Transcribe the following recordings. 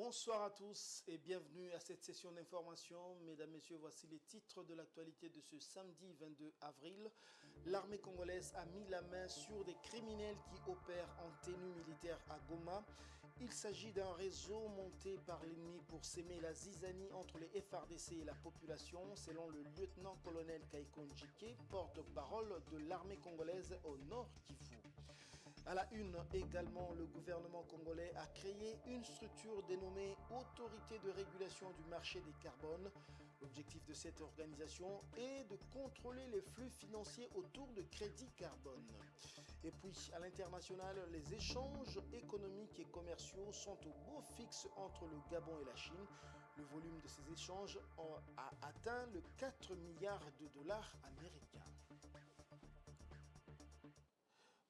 Bonsoir à tous et bienvenue à cette session d'information. Mesdames, Messieurs, voici les titres de l'actualité de ce samedi 22 avril. L'armée congolaise a mis la main sur des criminels qui opèrent en tenue militaire à Goma. Il s'agit d'un réseau monté par l'ennemi pour s'aimer la zizanie entre les FARDC et la population, selon le lieutenant-colonel Kaikon Njike, porte-parole de l'armée congolaise au Nord Kivu. À la une également, le gouvernement congolais a créé une structure dénommée Autorité de régulation du marché des carbones. L'objectif de cette organisation est de contrôler les flux financiers autour de crédits carbone. Et puis, à l'international, les échanges économiques et commerciaux sont au beau fixe entre le Gabon et la Chine. Le volume de ces échanges a atteint le 4 milliards de dollars américains.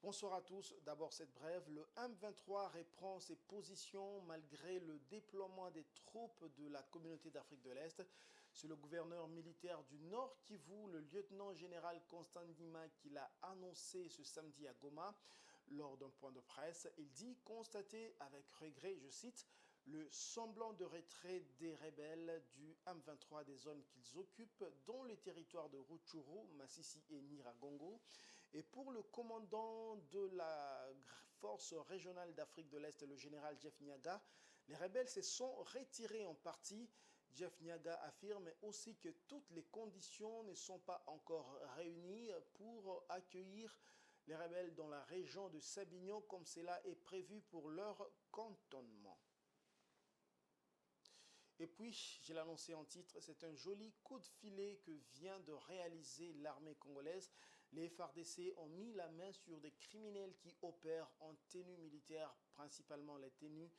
Bonsoir à tous. D'abord cette brève. Le M23 reprend ses positions malgré le déploiement des troupes de la communauté d'Afrique de l'Est. C'est le gouverneur militaire du Nord Kivu, le lieutenant-général Constant Ndima, qui l'a annoncé ce samedi à Goma. Lors d'un point de presse, il dit constater avec regret, je cite, le semblant de retrait des rebelles du M23 des zones qu'ils occupent, dont les territoires de Rutshuru, Masisi et Nyiragongo. Et pour le commandant de la force régionale d'Afrique de l'Est, le général Jeff Nyaga, les rebelles se sont retirés en partie. Jeff Nyaga affirme aussi que toutes les conditions ne sont pas encore réunies pour accueillir les rebelles dans la région de Sabignon comme cela est prévu pour leur cantonnement. Et puis, je l'ai annoncé en titre, c'est un joli coup de filet que vient de réaliser l'armée congolaise. Les FARDC ont mis la main sur des criminels qui opèrent en tenue militaire, principalement les tenues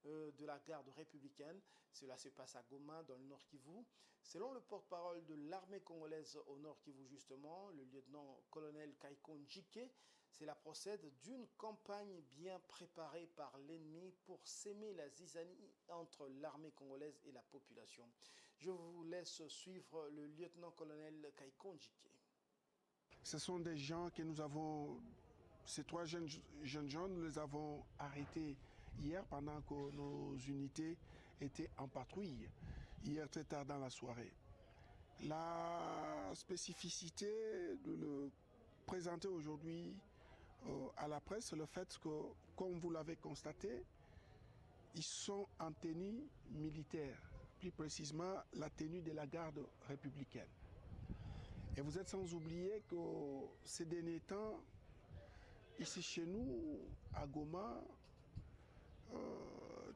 de la garde républicaine. Cela se passe à Goma, dans le Nord Kivu. Selon le porte-parole de l'armée congolaise au Nord Kivu, justement, le lieutenant-colonel Kaikon Njike, cela procède d'une campagne bien préparée par l'ennemi pour s'aimer la zizanie entre l'armée congolaise et la population. Je vous laisse suivre le lieutenant-colonel Kaikon Njike. Ce sont des gens que nous avons, ces trois jeunes gens, nous les avons arrêtés hier pendant que nos unités étaient en patrouille, hier très tard dans la soirée. La spécificité de le présenter aujourd'hui à la presse, c'est le fait que, comme vous l'avez constaté, ils sont en tenue militaire, plus précisément la tenue de la garde républicaine. Et vous êtes sans oublier que ces derniers temps, ici chez nous, à Goma,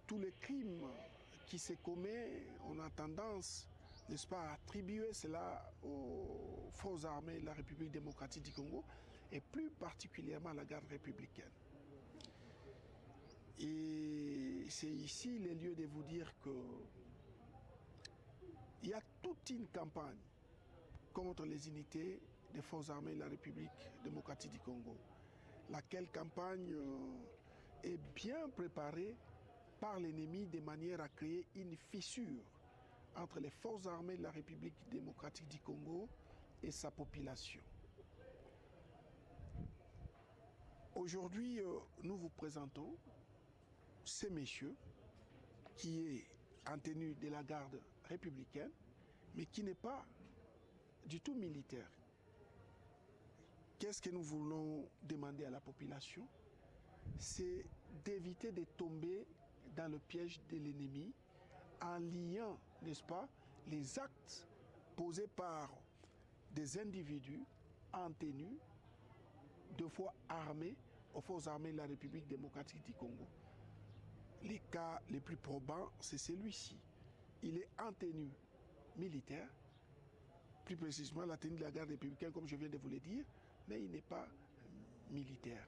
tous les crimes qui se commettent, on a tendance, n'est-ce pas, à attribuer cela aux forces armées de la République démocratique du Congo et plus particulièrement à la garde républicaine. Et c'est ici le lieu de vous dire que il y a toute une campagne contre les unités des forces armées de la République démocratique du Congo, laquelle campagne est bien préparée par l'ennemi de manière à créer une fissure entre les forces armées de la République démocratique du Congo et sa population. Aujourd'hui, nous vous présentons ces messieurs qui est en tenue de la garde républicaine, mais qui n'est pas du tout militaire. Qu'est-ce que nous voulons demander à la population? C'est d'éviter de tomber dans le piège de l'ennemi en liant, n'est-ce pas, les actes posés par des individus en tenue, deux fois armés, aux forces armées de la République démocratique du Congo. Les cas les plus probants, c'est celui-ci. Il est en tenue militaire, plus précisément la tenue de la garde républicaine, comme je viens de vous le dire, mais il n'est pas militaire.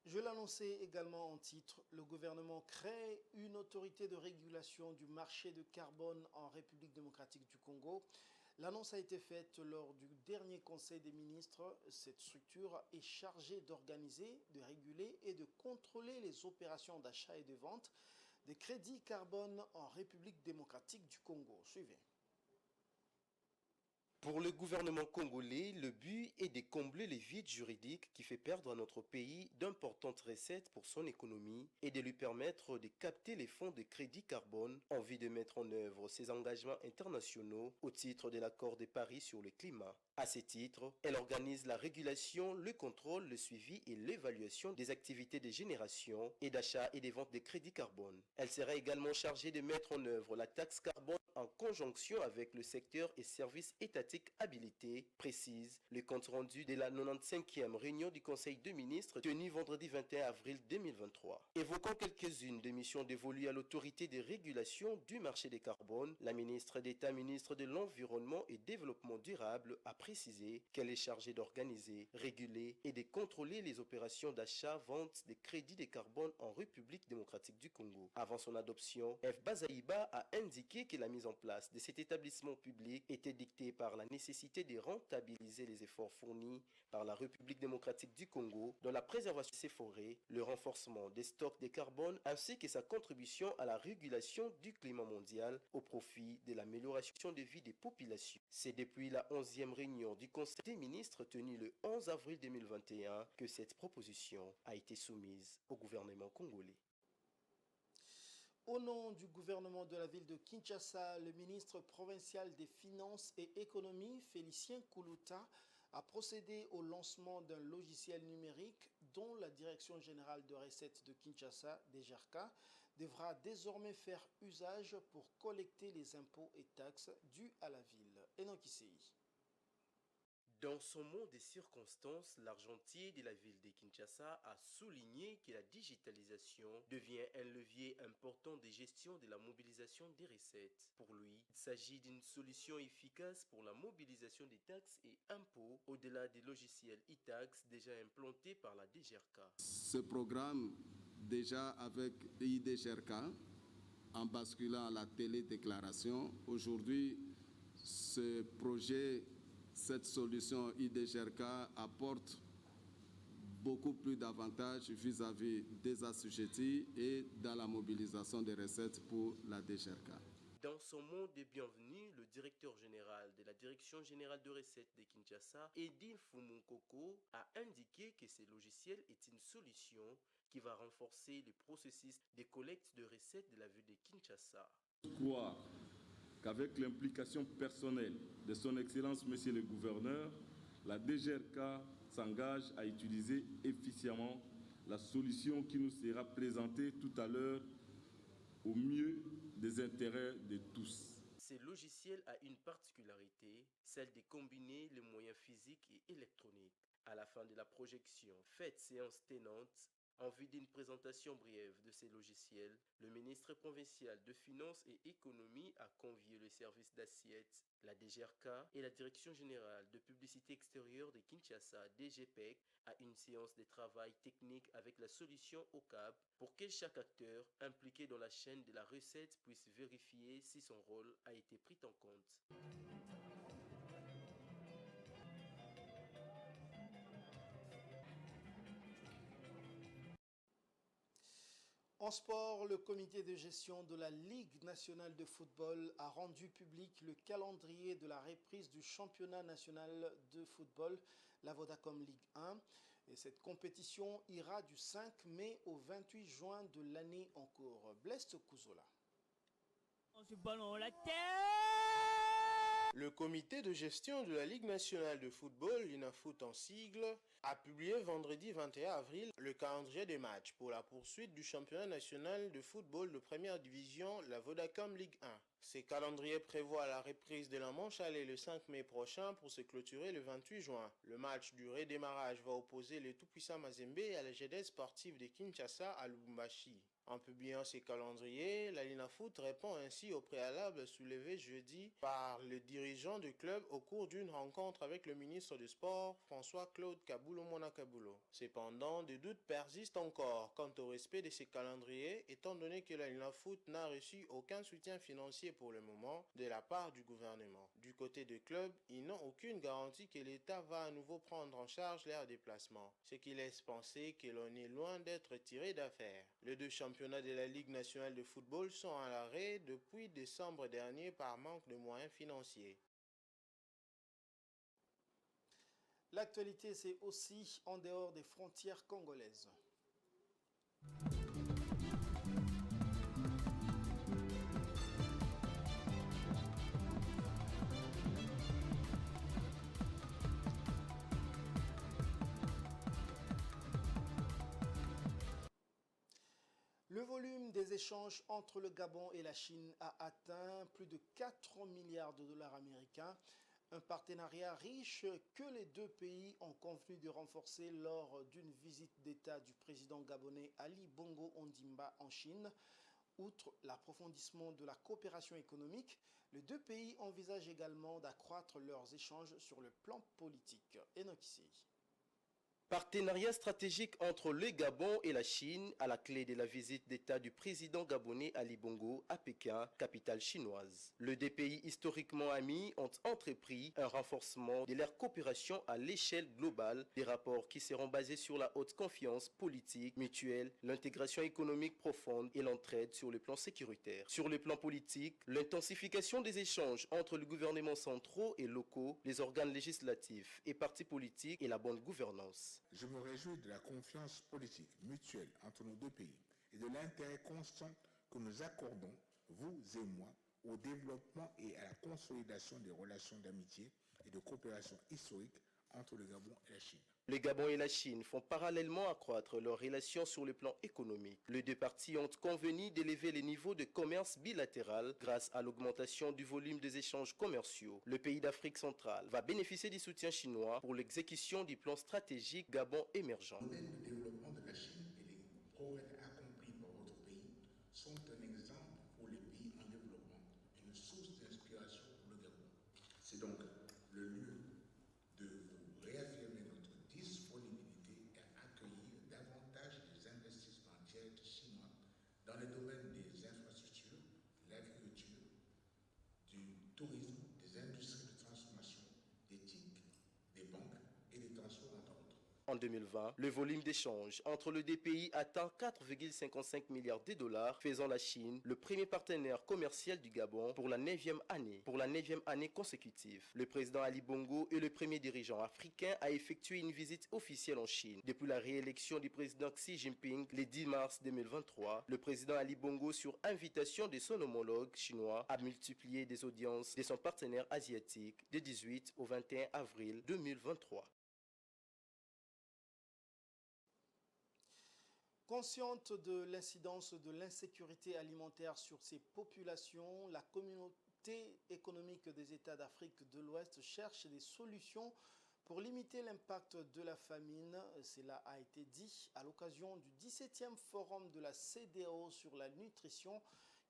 Je l'annonçais également en titre, le gouvernement crée une autorité de régulation du marché de carbone en République démocratique du Congo. L'annonce a été faite lors du dernier Conseil des ministres. Cette structure est chargée d'organiser, de réguler et de contrôler les opérations d'achat et de vente des crédits carbone en République démocratique du Congo. Suivez. Pour le gouvernement congolais, le but est de combler les vides juridiques qui fait perdre à notre pays d'importantes recettes pour son économie et de lui permettre de capter les fonds de crédit carbone en vue de mettre en œuvre ses engagements internationaux au titre de l'accord de Paris sur le climat. À ce titre, elle organise la régulation, le contrôle, le suivi et l'évaluation des activités de génération et d'achat et de vente de crédits carbone. Elle sera également chargée de mettre en œuvre la taxe carbone en conjonction avec le secteur et services étatiques habilités, précise le compte rendu de la 95e réunion du Conseil de ministres tenue vendredi 21 avril 2023. Évoquant quelques-unes des missions dévolues à l'autorité de régulation du marché des carbone, la ministre d'État, ministre de l'Environnement et Développement durable, a précisé qu'elle est chargée d'organiser, réguler et de contrôler les opérations d'achat-vente des crédits de carbone en République démocratique du Congo. Avant son adoption, F. Bazaïba a indiqué que la mise en place de cet établissement public était dictée par la nécessité de rentabiliser les efforts fournis par la République démocratique du Congo dans la préservation de ses forêts, le renforcement des stocks de carbone ainsi que sa contribution à la régulation du climat mondial au profit de l'amélioration de vie des populations. C'est depuis la 11e réunion du Conseil des ministres tenue le 11 avril 2021 que cette proposition a été soumise au gouvernement congolais. Au nom du gouvernement de la ville de Kinshasa, le ministre provincial des Finances et Économie, Félicien Koulouta, a procédé au lancement d'un logiciel numérique dont la Direction générale de recettes de Kinshasa, DGRK, devra désormais faire usage pour collecter les impôts et taxes dus à la ville. Enoch Issei. Dans son mot des circonstances, l'argentier de la ville de Kinshasa a souligné que la digitalisation devient un levier important de gestion de la mobilisation des recettes. Pour lui, il s'agit d'une solution efficace pour la mobilisation des taxes et impôts au-delà des logiciels e-tax déjà implantés par la DGRK. Ce programme, déjà avec l'IDGRK, en basculant à la télédéclaration, aujourd'hui, ce projet, cette solution IDGRK apporte beaucoup plus d'avantages vis-à-vis des assujettis et dans la mobilisation des recettes pour la DGRK. Dans son mot de bienvenue, le directeur général de la Direction générale de recettes de Kinshasa, Edil Fumunkoko, a indiqué que ce logiciel est une solution qui va renforcer le processus de collecte de recettes de la ville de Kinshasa. Croire qu'avec l'implication personnelle de son Excellence Monsieur le Gouverneur, la DGRK s'engage à utiliser efficacement la solution qui nous sera présentée tout à l'heure au mieux des intérêts de tous. Ce logiciel a une particularité, celle de combiner les moyens physiques et électroniques. À la fin de la projection, faite séance tenante, en vue d'une présentation brève de ces logiciels, le ministre provincial de Finances et Économie a convié le service d'assiette, la DGRK et la Direction générale de publicité extérieure de Kinshasa, DGPEC, à une séance de travail technique avec la solution OCAP pour que chaque acteur impliqué dans la chaîne de la recette puisse vérifier si son rôle a été pris en compte. En sport, le comité de gestion de la Ligue nationale de football a rendu public le calendrier de la reprise du championnat national de football, la Vodacom Ligue 1. Et cette compétition ira du 5 mai au 28 juin de l'année en cours. Blaise Kouzola. Le comité de gestion de la Ligue nationale de football, l'INAFOOT en sigle, a publié vendredi 21 avril le calendrier des matchs pour la poursuite du championnat national de football de première division, la Vodacom Ligue 1. Ces calendriers prévoient la reprise de la manche aller le 5 mai prochain pour se clôturer le 28 juin. Le match du redémarrage va opposer le tout-puissant Mazembe à la GD sportive de Kinshasa à Lubumbashi. En publiant ces calendriers, la LINAFOOT répond ainsi au préalable soulevé jeudi par le dirigeant du club au cours d'une rencontre avec le ministre du Sport, François-Claude Kaboulou-Mona-Kaboulou. Cependant, des doutes persistent encore quant au respect de ces calendriers, étant donné que la LINAFOOT n'a reçu aucun soutien financier pour le moment de la part du gouvernement. Du côté du club, ils n'ont aucune garantie que l'État va à nouveau prendre en charge leurs déplacements, ce qui laisse penser que l'on est loin d'être tiré d'affaire. Les deux championnats de la Ligue nationale de football sont à l'arrêt depuis décembre dernier par manque de moyens financiers. L'actualité, c'est aussi en dehors des frontières congolaises. Le volume des échanges entre le Gabon et la Chine a atteint plus de 4 milliards de dollars américains, un partenariat riche que les deux pays ont convenu de renforcer lors d'une visite d'État du président gabonais Ali Bongo Ondimba en Chine. Outre l'approfondissement de la coopération économique, les deux pays envisagent également d'accroître leurs échanges sur le plan politique. Enoch Issei. Partenariat stratégique entre le Gabon et la Chine à la clé de la visite d'État du président gabonais Ali Bongo à Pékin, capitale chinoise. Les deux pays historiquement amis ont entrepris un renforcement de leur coopération à l'échelle globale, des rapports qui seront basés sur la haute confiance politique mutuelle, l'intégration économique profonde et l'entraide sur le plan sécuritaire. Sur le plan politique, l'intensification des échanges entre le gouvernement centraux et locaux, les organes législatifs et partis politiques et la bonne gouvernance. Je me réjouis de la confiance politique mutuelle entre nos deux pays et de l'intérêt constant que nous accordons, vous et moi, au développement et à la consolidation des relations d'amitié et de coopération historique entre le Gabon et la Chine. Le Gabon et la Chine font parallèlement accroître leurs relations sur le plan économique. Les deux parties ont convenu d'élever les niveaux de commerce bilatéral grâce à l'augmentation du volume des échanges commerciaux. Le pays d'Afrique centrale va bénéficier du soutien chinois pour l'exécution du plan stratégique Gabon émergent. Le modèle de développement de la Chine et les progrès accomplis par votre pays sont un exemple pour les pays en développement et une source d'inspiration pour le Gabon. C'est donc le lieu de vous réaffirmer notre disponibilité à accueillir davantage des investissements directs chinois dans les domaines des infrastructures, de l'agriculture, du tourisme, des industries de transformation, des TIC, des banques et des transports entre autres. En 2020, le volume d'échange entre les deux pays atteint 4,55 milliards de dollars, faisant la Chine le premier partenaire commercial du Gabon pour la 9e année consécutive. Le président Ali Bongo est le premier dirigeant africain à effectuer une visite officielle en Chine. Depuis la réélection du président Xi Jinping le 10 mars 2023, le président Ali Bongo, sur invitation de son homologue chinois, a multiplié des audiences de son partenaire asiatique du 18 au 21 avril 2023. Consciente de l'incidence de l'insécurité alimentaire sur ces populations, la communauté économique des États d'Afrique de l'Ouest cherche des solutions pour limiter l'impact de la famine. Cela a été dit à l'occasion du 17e forum de la CEDEAO sur la nutrition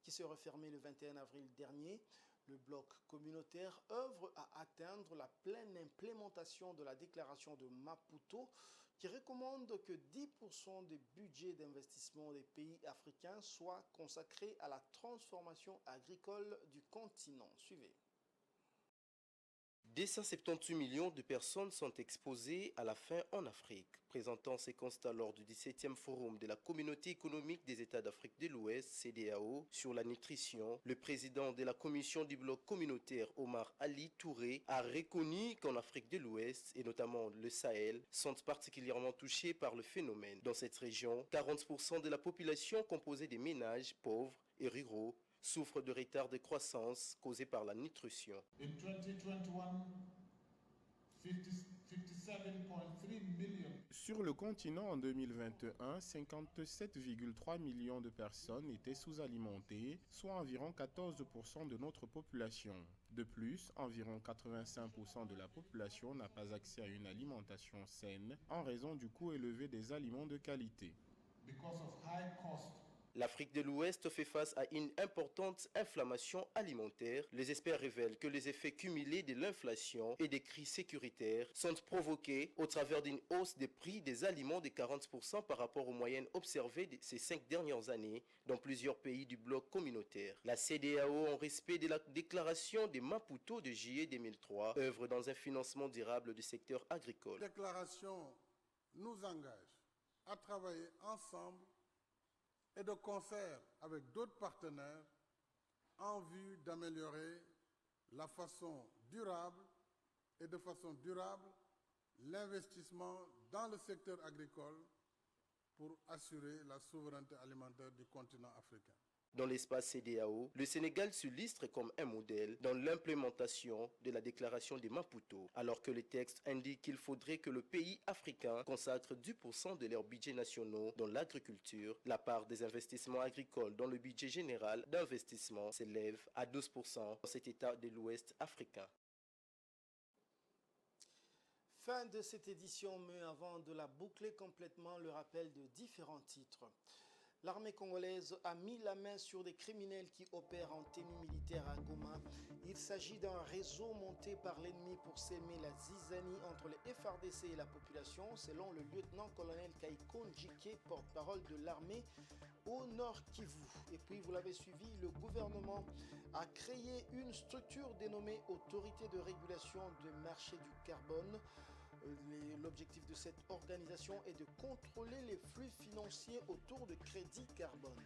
qui s'est refermé le 21 avril dernier. Le bloc communautaire œuvre à atteindre la pleine implémentation de la déclaration de Maputo, qui recommande que 10% des budgets d'investissement des pays africains soient consacrés à la transformation agricole du continent. Suivez. 278 millions de personnes sont exposées à la faim en Afrique. Présentant ces constats lors du 17e forum de la Communauté économique des États d'Afrique de l'Ouest, CEDEAO, sur la nutrition, le président de la commission du bloc communautaire, Omar Ali Touré, a reconnu qu'en Afrique de l'Ouest, et notamment le Sahel, sont particulièrement touchés par le phénomène. Dans cette région, 40% de la population composée des ménages pauvres et ruraux souffrent de retard de croissance causé par la nutrition. In 2021, 57.3 million. Sur le continent en 2021, 57,3 millions de personnes étaient sous-alimentées, soit environ 14% de notre population. De plus, environ 85% de la population n'a pas accès à une alimentation saine en raison du coût élevé des aliments de qualité. Because of high cost. L'Afrique de l'Ouest fait face à une importante inflammation alimentaire. Les experts révèlent que les effets cumulés de l'inflation et des crises sécuritaires sont provoqués au travers d'une hausse des prix des aliments de 40% par rapport aux moyennes observées ces 5 dernières années dans plusieurs pays du bloc communautaire. La CEDEAO, en respect de la déclaration de Maputo de juillet 2003, œuvre dans un financement durable du secteur agricole. La déclaration nous engage à travailler ensemble et de concert avec d'autres partenaires en vue d'améliorer de façon durable l'investissement dans le secteur agricole pour assurer la souveraineté alimentaire du continent africain. Dans l'espace CEDEAO, le Sénégal s'illustre comme un modèle dans l'implémentation de la déclaration de Maputo, alors que le texte indique qu'il faudrait que le pays africain consacre 10% de leurs budgets nationaux dans l'agriculture. La part des investissements agricoles dans le budget général d'investissement s'élève à 12% dans cet État de l'Ouest africain. Fin de cette édition, mais avant de la boucler complètement, le rappel de différents titres. L'armée congolaise a mis la main sur des criminels qui opèrent en tenue militaire à Goma. Il s'agit d'un réseau monté par l'ennemi pour s'aimer la zizanie entre les FARDC et la population, selon le lieutenant-colonel Kaiko Njike, porte-parole de l'armée au Nord Kivu. Et puis, vous l'avez suivi, le gouvernement a créé une structure dénommée Autorité de régulation du marché du carbone. L'objectif de cette organisation est de contrôler les flux financiers autour de crédits carbone.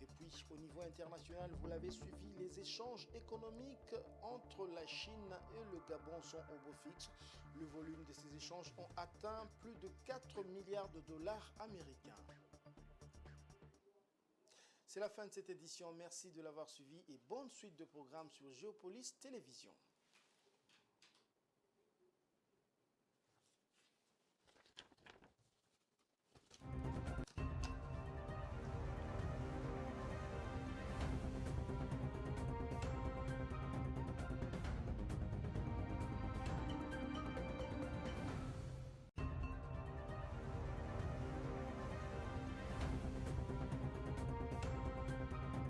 Et puis, au niveau international, vous l'avez suivi, les échanges économiques entre la Chine et le Gabon sont au beau fixe. Le volume de ces échanges ont atteint plus de 4 milliards de dollars américains. C'est la fin de cette édition. Merci de l'avoir suivi et bonne suite de programmes sur Géopolis Télévision.